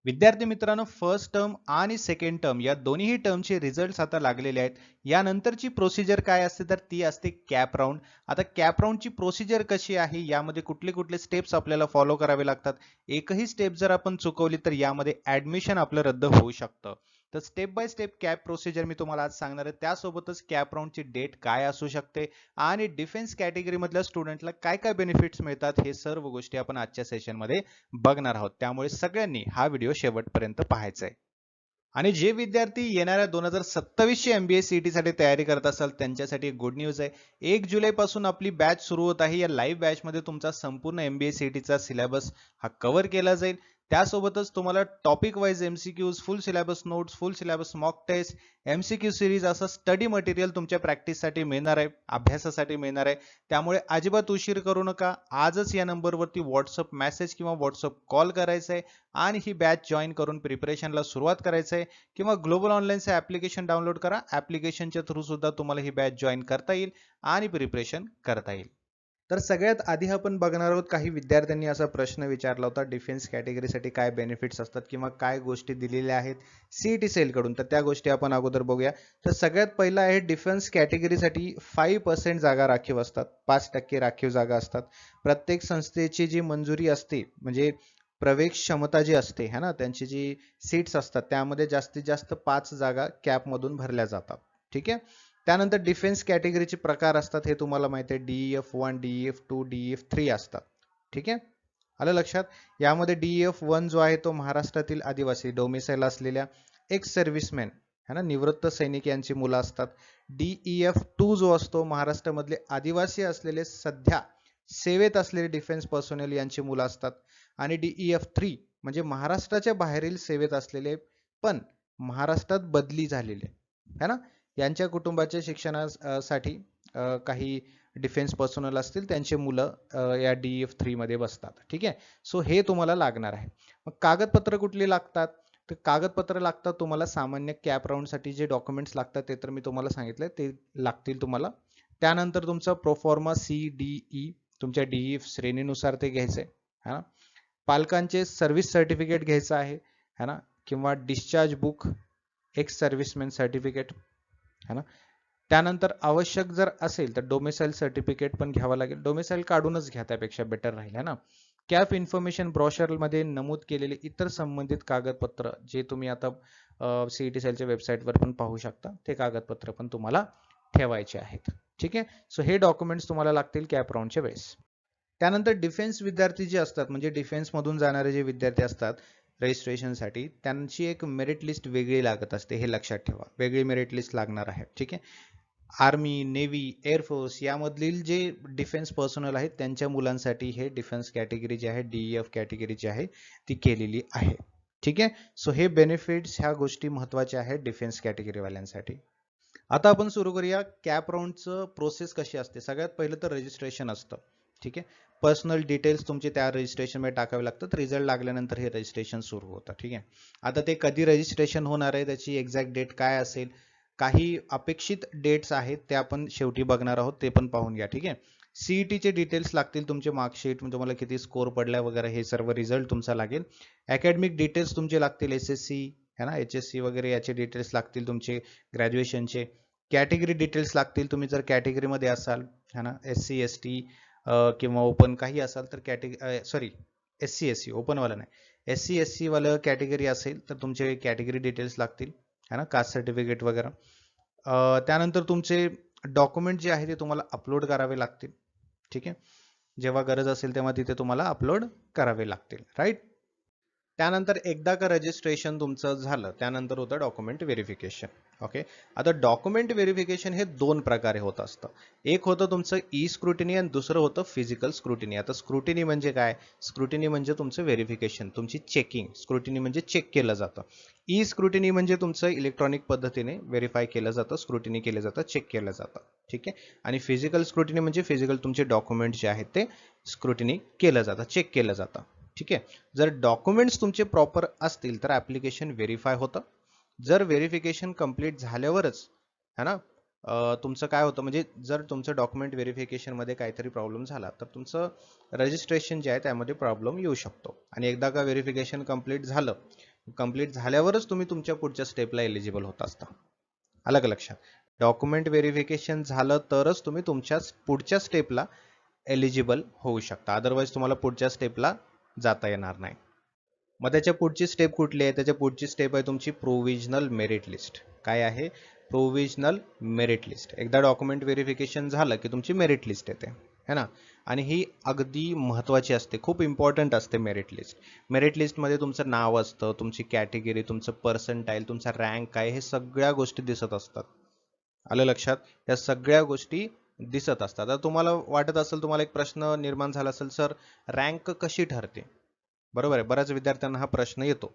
विद्यार्थी मित्रांनो, first term आणि सेकंड टर्म या दोन्हीही टर्मचे रिझल्ट्स आता लागलेले आहेत. यानंतरची प्रोसिजर काय असते तर ती असते कॅप राऊंड. आता कॅप राऊंडची प्रोसिजर कशी आहे, यामध्ये कुठले कुठले स्टेप्स आपल्याला फॉलो करावे लागतात. एकही स्टेप जर आपण चुकवली तर यामध्ये ऍडमिशन आपलं रद्द होऊ शकतं. तर step by step CAP procedure मी तुम्हाला आज सांगणार आहे. त्यासोबतच कॅप राऊंडची डेट काय असू शकते आणि डिफेन्स कॅटेगरी मधल्या स्टुडंटला काय काय बेनिफिट्स मिळतात, हे सर्व गोष्टी आपण आजच्या सेशनमध्ये बघणार आहोत. त्यामुळे सगळ्यांनी हा व्हिडिओ शेवटपर्यंत पाहायचा आहे. आणि जे विद्यार्थी येणाऱ्या 2027 ची एमबीए सीईटी साठी तयारी करत असाल त्यांच्यासाठी एक गुड न्यूज आहे. 1 जुलै पासून आपली बॅच सुरू होत आहे. या लाईव्ह बॅच मध्ये तुमचा संपूर्ण एमबीए सीईटीचा सिलेबस हा कव्हर केला जाईल. त्यासोबतच तुम्हाला topic wise MCQs, full syllabus notes, full syllabus mock test, MCQ series असं स्टडी मटेरियल तुमच्या प्रॅक्टिससाठी मिळणार आहे, अभ्यासासाठी मिळणार आहे. त्यामुळे अजिबात उशीर करू नका. आजच या नंबरवरती व्हॉट्सअप मेसेज किंवा व्हॉट्सअप कॉल करायचा आहे आणि ही बॅच जॉईन करून प्रिपरेशनला सुरुवात करायचं आहे. किंवा ग्लोबल ऑनलाईनचे ऍप्लिकेशन डाउनलोड करा. ऍप्लिकेशनच्या थ्रू सुद्धा तुम्हाला ही बॅच जॉईन करता येईल आणि प्रिपरेशन करता येईल. तर सगळ्यात आधी आपण बघणार आहोत, काही विद्यार्थ्यांनी असा प्रश्न विचारला होता, डिफेन्स कॅटेगरीसाठी काय बेनिफिट्स असतात किंवा काय गोष्टी दिलेल्या आहेत सीईटी सेल कडून. तर त्या गोष्टी आपण अगोदर बघूया. तर सगळ्यात पहिला आहे, डिफेन्स कॅटेगरीसाठी 5% जागा राखीव असतात, 5% राखीव जागा असतात. प्रत्येक संस्थेची जी मंजुरी असते, म्हणजे प्रवेश क्षमता जी असते है ना, त्यांची जी सीट्स असतात त्यामध्ये जास्तीत जास्त 5 जागा कॅप मधून भरल्या जातात. ठीक आहे. त्यानंतर डिफेन्स कॅटेगरीचे प्रकार असतात, हे तुम्हाला माहिती आहे. DEF1, DEF2, DEF3 असतात. ठीक आहे, आलं लक्षात. यामध्ये DEF1 जो आहे तो महाराष्ट्रातील आदिवासी डोमिसाईल असलेल्या एक्स सर्व्हिसमॅन है ना, निवृत्त सैनिक यांची मुलं असतात. DEF2 जो असतो महाराष्ट्रामधले आदिवासी असलेले सध्या सेवेत असलेले डिफेन्स पर्सोनेल यांची मुलं असतात. आणि DEF3 म्हणजे महाराष्ट्राच्या बाहेरील सेवेत असलेले पण महाराष्ट्रात बदली झालेले है ना, यांच्या कुटुंबाच्या शिक्षणासाठी काही डिफेन्स पर्सनल असतील त्यांचे मुलं या DEF3 मध्ये बसतात. ठीक आहे. सो हे तुम्हाला लागणार आहे. मग कागदपत्र कुठली लागतात, तर कागदपत्र लागतात तुम्हाला सामान्य कॅप राऊंड साठी जे डॉक्युमेंट्स लागतात ते तर मी तुम्हाला सांगितलं ते लागतील तुम्हाला. त्यानंतर तुमचा प्रोफॉर्मा CDE तुमच्या DEF श्रेणीनुसार ते घ्यायचंय है ना. पालकांचे सर्व्हिस सर्टिफिकेट घ्यायचं आहे है ना, किंवा discharge book, ex serviceman certificate है ना. त्यानंतर आवश्यक जर असेल तर डोमेसाईल सर्टिफिकेट पण घ्यावं लागेल. डोमेसाईल काढूनच घ्या, त्यापेक्षा बेटर राहील है ना. कॅप इन्फॉर्मेशन ब्रोशर मध्ये नमूद केलेले इतर संबंधित कागदपत्र जे तुम्ही आता सीईटी सेलच्या वेबसाईटवर पण पाहू शकता, ते कागदपत्र पण तुम्हाला ठेवायचे आहेत. ठीक आहे. सो हे डॉक्युमेंट्स तुम्हाला लागतील कॅप राऊंडच्या वेळेस. त्यानंतर डिफेन्स विद्यार्थी जे असतात, म्हणजे डिफेन्स मधून जाणारे जे विद्यार्थी असतात रजिस्ट्रेशनसाठी, त्यांची एक मेरिट लिस्ट वेगळी लागत असते, हे लक्षात ठेवा. वेगळी मेरिट लिस्ट लागणार आहे. ठीक आहे. आर्मी, नेव्ही, एअरफोर्स यामधील जे डिफेन्स पर्सनल आहेत त्यांच्या मुलांसाठी हे डिफेन्स कॅटेगरी जी आहे, DEF कॅटेगरी जी आहे ती केलेली आहे. ठीक आहे. सो हे बेनिफिट्स, ह्या गोष्टी महत्वाच्या आहेत डिफेन्स कॅटेगरी वाल्यांसाठी. आता आपण सुरू करूया. कॅप राऊंडचं प्रोसेस कशी असते. सगळ्यात पहिलं तर रजिस्ट्रेशन असतं. ठीक आहे. पर्सनल डिटेल्स तुमचे त्या रजिस्ट्रेशन मध्ये टाकावे लागतात. रिझल्ट लागल्यानंतर हे रजिस्ट्रेशन सुरू होतं. ठीक आहे. आता ते कधी रजिस्ट्रेशन होणार आहे, त्याची एक्झॅक्ट डेट काय असेल, काही अपेक्षित डेट्स आहेत ते आपण शेवटी बघणार आहोत, ते पण पाहून घ्या. ठीक आहे. सीईटीचे डिटेल्स लागतील, तुमचे मार्कशीट, तुम्हाला किती स्कोर पडलाय वगैरे, हे सर्व रिझल्ट तुमचा लागेल. अकॅडमिक डिटेल्स तुमचे लागतील, SSC है ना, HSC वगैरे याचे डिटेल्स लागतील, तुमचे ग्रॅज्युएशनचे. कॅटेगरी डिटेल्स लागतील, तुम्ही जर कॅटेगरीमध्ये असाल है ना, SC ST किंवा ओपन काही असाल तर सॉरी SC SC ओपनवाला नाही, SC SC वाला कॅटेगरी असेल तर तुमचे कॅटेगरी डिटेल्स लागतील है ना, कास्ट सर्टिफिकेट वगैरे. त्यानंतर तुमचे डॉक्युमेंट जे आहे ते तुम्हाला अपलोड करावे लागतील. ठीक आहे. जेव्हा गरज असेल तेव्हा तिथे तुम्हाला अपलोड करावे लागतील. राईट. त्यानंतर एकदा का रजिस्ट्रेशन तुमचं झालं त्यानंतर होतं डॉक्युमेंट व्हेरिफिकेशन. ओके. आता डॉक्युमेंट व्हेरिफिकेशन हे दोन प्रकारे होत असतं. एक होतं तुमचं ई स्क्रुटिनी आणि दुसरं होतं फिजिकल स्क्रुटिनी. आता स्क्रुटिनी म्हणजे काय, स्क्रुटिनी म्हणजे तुमचं व्हेरिफिकेशन, तुमची चेकिंग. स्क्रुटिनी म्हणजे चेक केलं जातं. ई स्क्रुटिनी म्हणजे तुमचं इलेक्ट्रॉनिक पद्धतीने व्हेरीफाय केलं जातं, स्क्रुटिनी केलं जातं, चेक केलं जातं. ठीक आहे. आणि फिजिकल स्क्रुटिनी म्हणजे फिजिकल तुमचे डॉक्युमेंट जे आहेत ते स्क्रुटिनी केलं जातं, चेक केलं जातं. ठीक आहे. जर डॉक्युमेंट्स तुमचे प्रॉपर असतील तर ऍप्लिकेशन व्हेरीफाय होतं. जर व्हेरिफिकेशन कंप्लीट झाल्यावरच है ना, तुमचं काय होतं, म्हणजे जर तुमचं डॉक्युमेंट व्हेरिफिकेशन मध्ये काहीतरी प्रॉब्लेम झाला तर तुमचं रजिस्ट्रेशन जे आहे त्यामध्ये प्रॉब्लेम येऊ शकतो. आणि एकदा का व्हेरिफिकेशन कंप्लीट झालं कंप्लीट झाल्यावरच तुम्ही तुमच्या पुढच्या स्टेपला एलिजिबल होत असता. आलं का लक्षात? डॉक्युमेंट व्हेरिफिकेशन झालं तरच तुम्ही तुमच्या पुढच्या स्टेपला एलिजिबल होऊ शकता, अदरवाईज तुम्हाला पुढच्या स्टेपला जाता येणार नाही. मग त्याच्या पुढची स्टेप कुठली आहे? त्याच्या पुढची स्टेप आहे तुमची प्रोव्हिजनल मेरिट लिस्ट. काय आहे? Provisional merit list. एकदा डॉक्युमेंट व्हेरिफिकेशन झालं की तुमची मेरिट लिस्ट येते, है ना? आणि ही अगदी महत्त्वाची असते, खूप इम्पॉर्टंट असते मेरिट लिस्ट. मेरिट लिस्टमध्ये तुमचं नाव असतं, तुमची कॅटेगरी, तुमचं पर्सेंटाईल, तुमचा रँक काय, हे सगळ्या गोष्टी दिसत असतात. आलं लक्षात? या सगळ्या गोष्टी दिसत असतात. आता तुम्हाला वाटत असेल, तुम्हाला एक प्रश्न निर्माण झाला असेल, सर रँक कशी ठरते? बरोबर आहे, बऱ्याच विद्यार्थ्यांना हा प्रश्न येतो,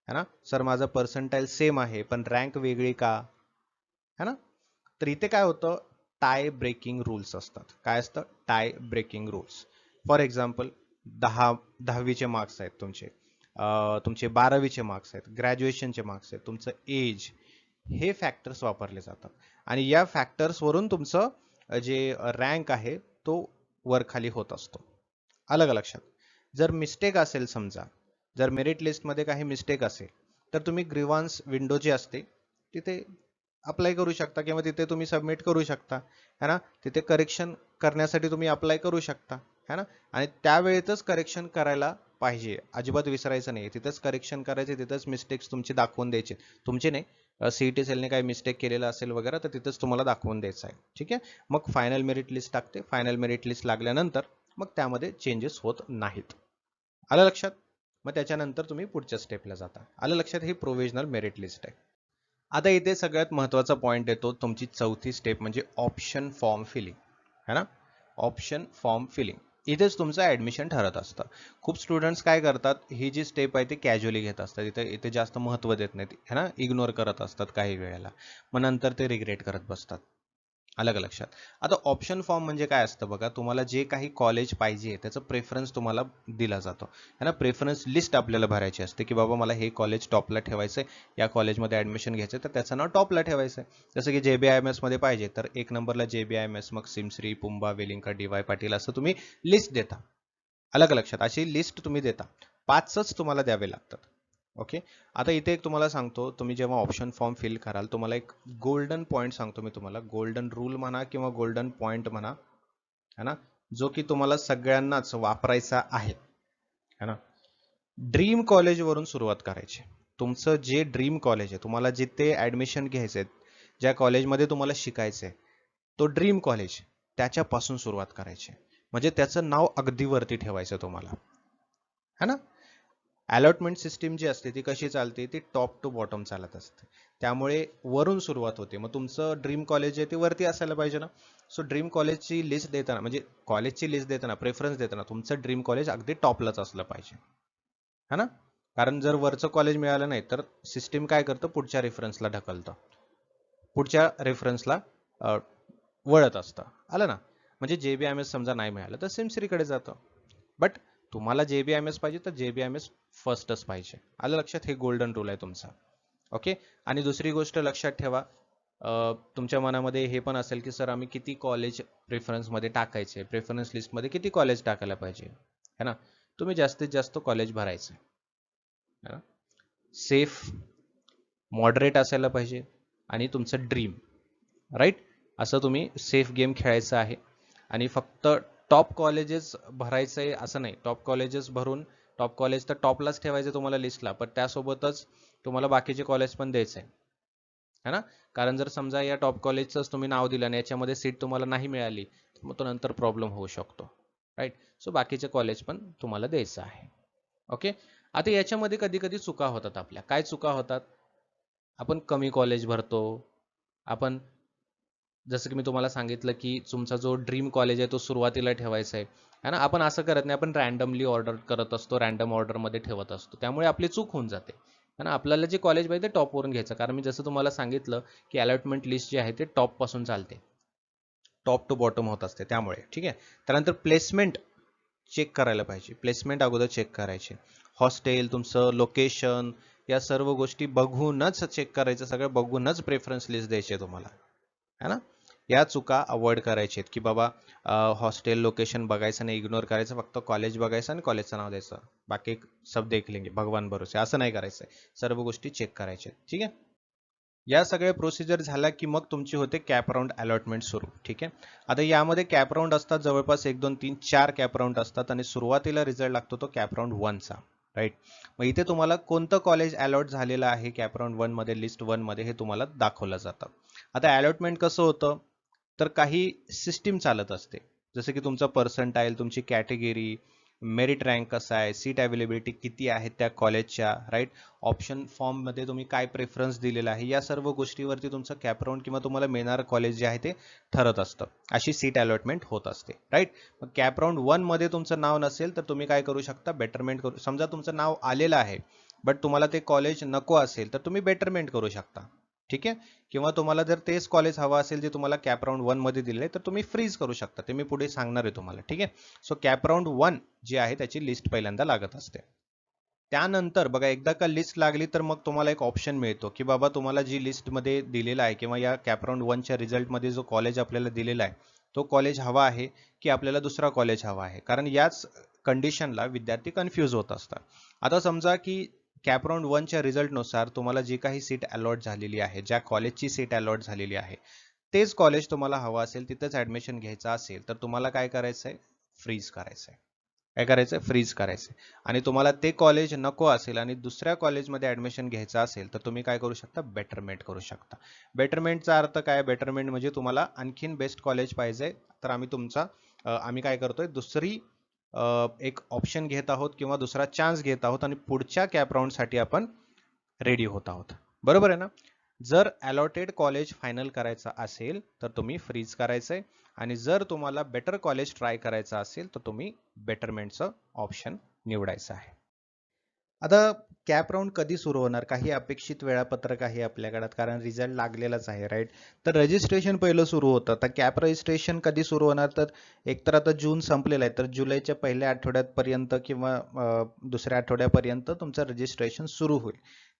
है ना? सर माझं पर्सेंटाईल सेम आहे पण रँक वेगळी का, है ना? तर इथे काय होतं, टाय ब्रेकिंग रूल्स असतात. काय असतं? Tie breaking rules. For example 10वीचे मार्क्स आहेत तुमचे, तुमचे 12वीचे मार्क्स आहेत, ग्रॅज्युएशनचे मार्क्स आहेत, तुमचं एज, हे फॅक्टर्स वापरले जातात आणि या फॅक्टर्सवरून तुमचं जे रँक आहे तो वर खाली होत असतो. आलं का लक्षात? जर मिस्टेक असेल, समजा जर मेरिट लिस्टमध्ये काही मिस्टेक असेल, तर तुम्ही ग्रीव्हान्स विंडो जी असते तिथे अप्लाय करू शकता किंवा तिथे तुम्ही सबमिट करू शकता, है ना? तिथे करेक्शन करण्यासाठी तुम्ही अप्लाय करू शकता, है ना? आणि त्यावेळेतच करेक्शन करायला पाहिजे, अजिबात विसरायचं नाही. तिथेच करेक्शन करायचे, तिथेच मिस्टेक्स तुमचे दाखवून द्यायचे. तुमचे नाही, सीईटी सेलने काही मिस्टेक केलेला असेल वगैरे तर तिथेच तुम्हाला दाखवून द्यायचं आहे. ठीक आहे? मग फायनल मेरिट लिस्ट टाकते. फायनल मेरिट लिस्ट लागल्यानंतर मग त्यामध्ये चेंजेस होत नाहीत. आलं लक्षात? मग त्याच्यानंतर तुम्ही पुढच्या स्टेपला जाता. आलं लक्षात? ही प्रोव्हिजनल मेरिट लिस्ट आहे. आता इथे सगळ्यात महत्त्वाचा पॉईंट येतो, तुमची चौथी स्टेप म्हणजे ऑप्शन फॉर्म फिलिंग, है ना? Option form filling. इथेच तुमचं ऍडमिशन ठरत असतं. खूप स्टुडंट्स काय करतात, ही जी स्टेप आहे ती कॅज्युअली घेत असतात, इथे जास्त महत्त्व देत नाहीत, है ना? इग्नोर करत असतात काही वेळेला, मग नंतर ते रिग्रेट करत बसतात. आलं का लक्षात? आता ऑप्शन फॉर्म म्हणजे काय असतं बघा, तुम्हाला जे काही कॉलेज पाहिजे त्याचं प्रेफरन्स तुम्हाला दिला जातो, है ना? प्रेफरन्स लिस्ट आपल्याला भरायची असते की बाबा मला हे कॉलेज टॉपला ठेवायचंय, या कॉलेजमध्ये ऍडमिशन घ्यायचं तर त्याचं नाव टॉपला ठेवायचंय. जसं की JBIMS मध्ये पाहिजे तर 1 नंबरला JBIMS, मग सिमश्री, पुंबा, वेलिंका, DY पाटील असं तुम्ही लिस्ट देता. आलं का लक्षात? अशी लिस्ट तुम्ही देता, 5च तुम्हाला द्यावे लागतात. ओके. आता इथे एक तुम्हाला सांगतो, तुम्ही जेव्हा ऑप्शन फॉर्म फिल कराल, तुम्हाला एक गोल्डन पॉईंट सांगतो मी तुम्हाला, गोल्डन रूल म्हणा किंवा गोल्डन पॉईंट म्हणा, है ना? जो की तुम्हाला सगळ्यांनाच वापरायचा आहे, है ना? ड्रीम कॉलेज वरून सुरुवात करायची. तुमचं जे ड्रीम कॉलेज आहे, तुम्हाला जिथे ऍडमिशन घ्यायचंय, ज्या कॉलेजमध्ये तुम्हाला शिकायचंय, तो ड्रीम कॉलेज, त्याच्यापासून सुरुवात करायची. म्हणजे त्याचं नाव अगदी वरती ठेवायचं तुम्हाला, है ना? अलॉटमेंट सिस्टीम जी असते ती कशी चालते, ती टॉप टू बॉटम चालत असते, त्यामुळे वरून सुरुवात होते. मग तुमचं ड्रीम कॉलेज आहे ते वरती असायला पाहिजे ना. सो ड्रीम कॉलेजची लिस्ट देताना, म्हणजे कॉलेजची लिस्ट देताना, प्रेफरन्स देताना तुमचं ड्रीम कॉलेज अगदी टॉपलाच असलं पाहिजे, है ना? कारण जर वरचं कॉलेज मिळालं नाही तर सिस्टीम काय करतं, पुढच्या रेफरन्सला ढकलतं, पुढच्या रेफरन्सला वळत असतं. आलं ना? म्हणजे JBIMS समजा नाही मिळालं तर सिमश्रीकडे जातं, बट तुम्हाला JBIMS पाहिजे तर JBIMS फर्स्टच पाहिजे. आलं लक्षात? हे गोल्डन रूल आहे तुमचा. ओके. आणि दुसरी गोष्ट लक्षात ठेवा, तुमच्या मनामध्ये हे पण असेल की सर आम्ही किती कॉलेज प्रेफरन्समध्ये टाकायचे, प्रेफरन्स लिस्टमध्ये किती कॉलेज टाकायला पाहिजे, है ना? तुम्ही जास्तीत जास्त कॉलेज भरायचं, है ना? सेफ, मॉडरेट असायला पाहिजे आणि तुमचं ड्रीम, राईट? असं तुम्ही सेफ गेम खेळायचं आहे आणि फक्त टॉप कॉलेजेस भरायचं आहे असं नाही. टॉप कॉलेजेस भरून टॉप कॉलेज तर टॉपलाच ठेवायचं तुम्हाला लिस्टला, पण त्यासोबतच तुम्हाला बाकीचे कॉलेज पण द्यायचे आहे ना? कारण जर समजा या टॉप कॉलेजचंच तुम्ही नाव दिलं आणि याच्यामध्ये सीट तुम्हाला नाही मिळाली, मग तो नंतर प्रॉब्लेम होऊ शकतो, राईट? सो बाकीचे कॉलेज पण तुम्हाला द्यायचं आहे. ओके. आता याच्यामध्ये कधी कधी चुका होतात आपल्या. काय चुका होतात? आपण कमी कॉलेज भरतो. आपण, जसं की मी तुम्हाला सांगितलं की तुमचा जो ड्रीम कॉलेज आहे तो सुरुवातीला ठेवायचा आहे, है ना? आपण असं करत नाही, आपण रॅन्डमली ऑर्डर करत असतो, रॅन्डम ऑर्डरमध्ये ठेवत असतो, त्यामुळे आपली चूक होऊन जाते, है ना? आपल्याला जे कॉलेज पाहिजे ते टॉपवरून घ्यायचं, कारण मी जसं तुम्हाला सांगितलं की अलॉटमेंट लिस्ट जी आहे ते टॉपपासून चालते, टॉप टू बॉटम होत असते, त्यामुळे. ठीक आहे. त्यानंतर प्लेसमेंट चेक करायला पाहिजे, प्लेसमेंट अगोदर चेक करायचे, हॉस्टेल, तुमचं लोकेशन, या सर्व गोष्टी बघूनच चेक करायचं, सगळं बघूनच प्रेफरन्स लिस्ट द्यायची तुम्हाला, है ना? या चुका अवॉइड करायच्या आहेत की बाबा हॉस्टेल लोकेशन बघायचं नाही, इग्नोर करायचं, फक्त कॉलेज बघायचं आणि कॉलेजचं नाव द्यायचं, बाकी सब देख लेंगे भगवान भरोसे, असं नाही करायचं आहे. सर्व गोष्टी चेक करायच्या आहेत. ठीक आहे. या सगळ्या प्रोसिजर झाल्या की मग तुमची होते कॅप राऊंड अलॉटमेंट सुरू. ठीक आहे. आता यामध्ये कॅप राऊंड असतात जवळपास 1 2 3 4 कॅप राऊंड असतात आणि सुरुवातीला रिझल्ट लागतो तो कॅप राऊंड 1 चा. राईट. मग इथे तुम्हाला कोणतं कॉलेज अलॉट झालेलं आहे कॅप राऊंड 1 मध्ये, लिस्ट 1 मध्ये, हे तुम्हाला दाखवलं जातं. आता अलॉटमेंट कसं होतं, तर काही सिस्टीम चालत असते, जसं की तुमचा पर्सेंटाईल, तुमची कॅटेगरी, मेरिट रँक कसा आहे, सीट अवेलेबिलिटी किती आहे त्या कॉलेजच्या, राईट. ऑप्शन फॉर्ममध्ये तुम्ही काय प्रेफरन्स दिलेला आहे, या सर्व गोष्टीवरती तुमचं कॅप राऊंड किंवा तुम्हाला मिळणारं कॉलेज जे आहे ते ठरत असतं. अशी सीट अलॉटमेंट होत असते. राईट. मग कॅप राऊंड 1 मध्ये तुमचं नाव नसेल तर तुम्ही काय करू शकता, बेटरमेंट करू. समजा तुमचं नाव आलेलं आहे बट तुम्हाला ते कॉलेज नको असेल तर तुम्ही बेटरमेंट करू शकता. ठीक आहे. किंवा तुम्हाला जर तेच कॉलेज हवं असेल जे तुम्हाला कॅप राऊंड 1 मध्ये दिले तर तुम्ही फ्रीज करू शकता. ते मी पुढे सांगणार आहे तुम्हाला. ठीक आहे. सो कॅप राऊंड 1 जी आहे त्याची लिस्ट पहिल्यांदा लागत असते. त्यानंतर बघा, एकदा का लिस्ट लागली तर मग तुम्हाला एक ऑप्शन मिळतो की बाबा तुम्हाला जी लिस्टमध्ये दिलेला आहे किंवा या कॅप राऊंड 1 च्या रिझल्टमध्ये जो कॉलेज आपल्याला दिलेला आहे तो कॉलेज हवा आहे की आपल्याला दुसरा कॉलेज हवा आहे. कारण याच कंडिशनला विद्यार्थी कन्फ्यूज होत असतात. आता समजा की कॅप राऊंड 1 च्या रिझल्टनुसार तुम्हाला जी काही सीट अलॉट झालेली आहे, ज्या कॉलेजची सीट अलॉट झालेली आहे, तेच कॉलेज तुम्हाला हवं असेल, तिथंच ऍडमिशन घ्यायचं असेल तर तुम्हाला काय करायचं आहे, फ्रीज करायचं आहे. काय करायचं, फ्रीज करायचं. आणि तुम्हाला ते कॉलेज नको असेल आणि दुसऱ्या कॉलेजमध्ये ऍडमिशन घ्यायचं असेल तर तुम्ही काय करू शकता, बेटरमेंट करू शकता. बेटरमेंटचा अर्थ काय, बेटरमेंट म्हणजे तुम्हाला आणखीन बेस्ट कॉलेज पाहिजे तर आम्ही काय करतोय, दुसरी एक ऑप्शन घेत आहोत किंवा दुसरा चान्स घेत आहोत आणि पुढच्या कॅप राऊंडसाठी आपण रेडी होत आहोत. बरोबर आहे ना. जर अलॉटेड कॉलेज फायनल करायचं असेल तर तुम्ही फ्रीज करायचंय आणि जर तुम्हाला बेटर कॉलेज ट्राय करायचं असेल तर तुम्ही बेटरमेंटचं ऑप्शन निवडायचं आहे. आता कॅप राऊंड कधी सुरू होणार, काही अपेक्षित वेळापत्रक आहे आपल्याकडे कारण रिझल्ट लागलेलाच आहे, राईट. तर रजिस्ट्रेशन पहिलं सुरू होतं. तर कॅप रजिस्ट्रेशन कधी सुरू होणार, तर एकतर आता जून संपलेला आहे तर जुलैच्या पहिल्या आठवड्यापर्यंत किंवा दुसऱ्या आठवड्यापर्यंत तुमचं रजिस्ट्रेशन सुरू होईल.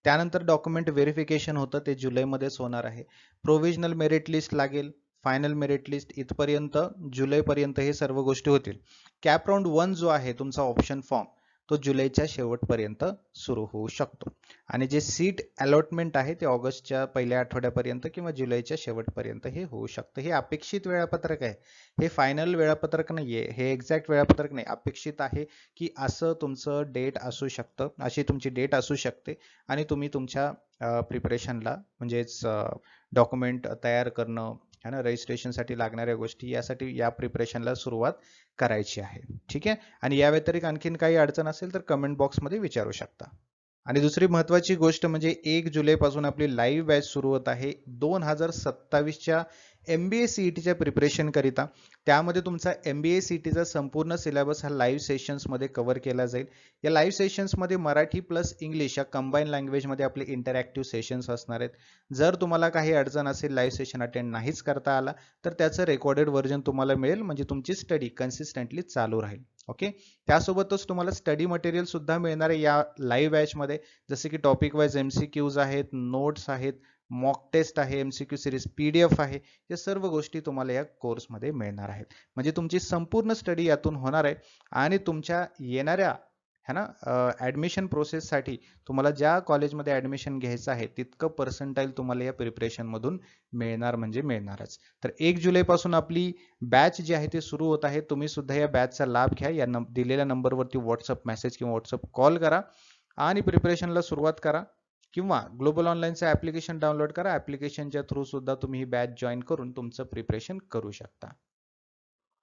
त्यानंतर डॉक्युमेंट व्हेरिफिकेशन होतं, ते जुलैमध्येच होणार आहे. प्रोव्हिजनल मेरिट लिस्ट लागेल, फायनल मेरिट लिस्ट, इथपर्यंत जुलैपर्यंत हे सर्व गोष्टी होतील. कॅप राऊंड 1 जो आहे तुमचा ऑप्शन फॉर्म तो जुलैच्या शेवटपर्यंत सुरू होऊ शकतो आणि जे सीट अलॉटमेंट आहे ते ऑगस्टच्या पहिल्या आठवड्यापर्यंत किंवा जुलैच्या शेवटपर्यंत हे होऊ शकतं. हे अपेक्षित वेळापत्रक आहे, हे फायनल वेळापत्रक नाहीये, हे एक्झॅक्ट वेळापत्रक नाही. अपेक्षित आहे की असं तुमचं डेट असू शकतं, अशी तुमची डेट असू शकते आणि तुम्ही तुमच्या प्रिपरेशनला म्हणजेच डॉक्युमेंट तयार करणं है ना, रजिस्ट्रेशनसाठी लागणाऱ्या गोष्टी, यासाठी या प्रिपरेशनला सुरुवात करायची आहे. ठीक आहे. आणि या व्यतिरिक्त आणखीन काही अडचण असेल तर कमेंट बॉक्समध्ये विचारू शकता. आणि दुसरी महत्त्वाची गोष्ट म्हणजे 1 जुलैपासून आपली लाईव्ह बॅच सुरू होत आहे 2027च्या MBA CETच्या प्रिपरेशन करिता. त्यामध्ये तुमचा MBA CETचा संपूर्ण सिलेबस हा लाईव्ह सेशन्समध्ये कव्हर केला जाईल. या लाईव्ह सेशन्समध्ये मराठी प्लस इंग्लिश या कंबाईन लँग्वेजमध्ये आपले इंटरॅक्टिव्ह सेशन्स असणार आहेत. जर तुम्हाला काही अडचण असेल, लाईव्ह सेशन अटेंड नाहीच करता आला तर त्याचं रेकॉर्डेड व्हर्जन तुम्हाला मिळेल, म्हणजे तुमची स्टडी कन्सिस्टंटली चालू राहील. ओके. त्यासोबतच तुम्हाला स्टडी मटेरियल सुद्धा मिळणार आहे या लाईव्ह बॅचमध्ये, जसे की टॉपिक वाईज MCQs आहेत, नोट्स आहेत, मॉक टेस्ट आहे, MCQ सिरीज PDF आहे. या सर्व गोष्टी तुम्हाला या कोर्समध्ये मिळणार आहेत. म्हणजे तुमची संपूर्ण स्टडी यातून होणार आहे आणि तुमच्या येणाऱ्या है ना ॲडमिशन प्रोसेससाठी तुम्हाला ज्या कॉलेजमध्ये ॲडमिशन घ्यायचं आहे तितकं पर्सेंटाईल तुम्हाला या प्रिपरेशनमधून मिळणार म्हणजे मिळणारच. तर 1 जुलैपासून आपली बॅच जी आहे ती सुरू होत आहे. तुम्ही सुद्धा या बॅचचा लाभ घ्या. या दिलेल्या नंबरवरती व्हॉट्सअप मेसेज किंवा व्हॉट्सअप कॉल करा आणि प्रिपरेशनला सुरुवात करा किंवा ग्लोबल ऑनलाईनचं ॲप्लिकेशन डाउनलोड करा. ॲप्लिकेशनच्या थ्रू सुद्धा तुम्ही ही बॅच जॉईन करून तुमचं प्रिपरेशन करू शकता.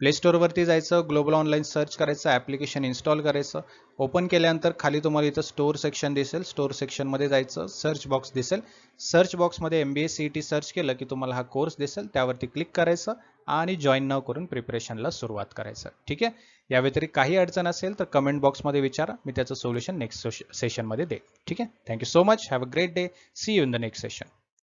प्ले स्टोअरवरती जायचं, ग्लोबल ऑनलाईन सर्च करायचं, ॲप्लिकेशन इन्स्टॉल करायचं. ओपन केल्यानंतर खाली तुम्हाला इथं स्टोअर सेक्शन दिसेल, स्टोअर सेक्शनमध्ये जायचं, सर्च बॉक्स दिसेल, सर्च बॉक्समध्ये MBA CET सर्च केलं की तुम्हाला हा कोर्स दिसेल, त्यावरती क्लिक करायचं आणि जॉईन नाव करून प्रिपरेशनला सुरुवात करायचं. ठीक आहे. या व्यतिरिक्त काही अडचण असेल तर कमेंट बॉक्समध्ये विचारा, मी त्याचं सोल्युशन नेक्स्ट सेशनमध्ये देईन. ठीक आहे. Thank you so much. Have a great day. See you in the next session.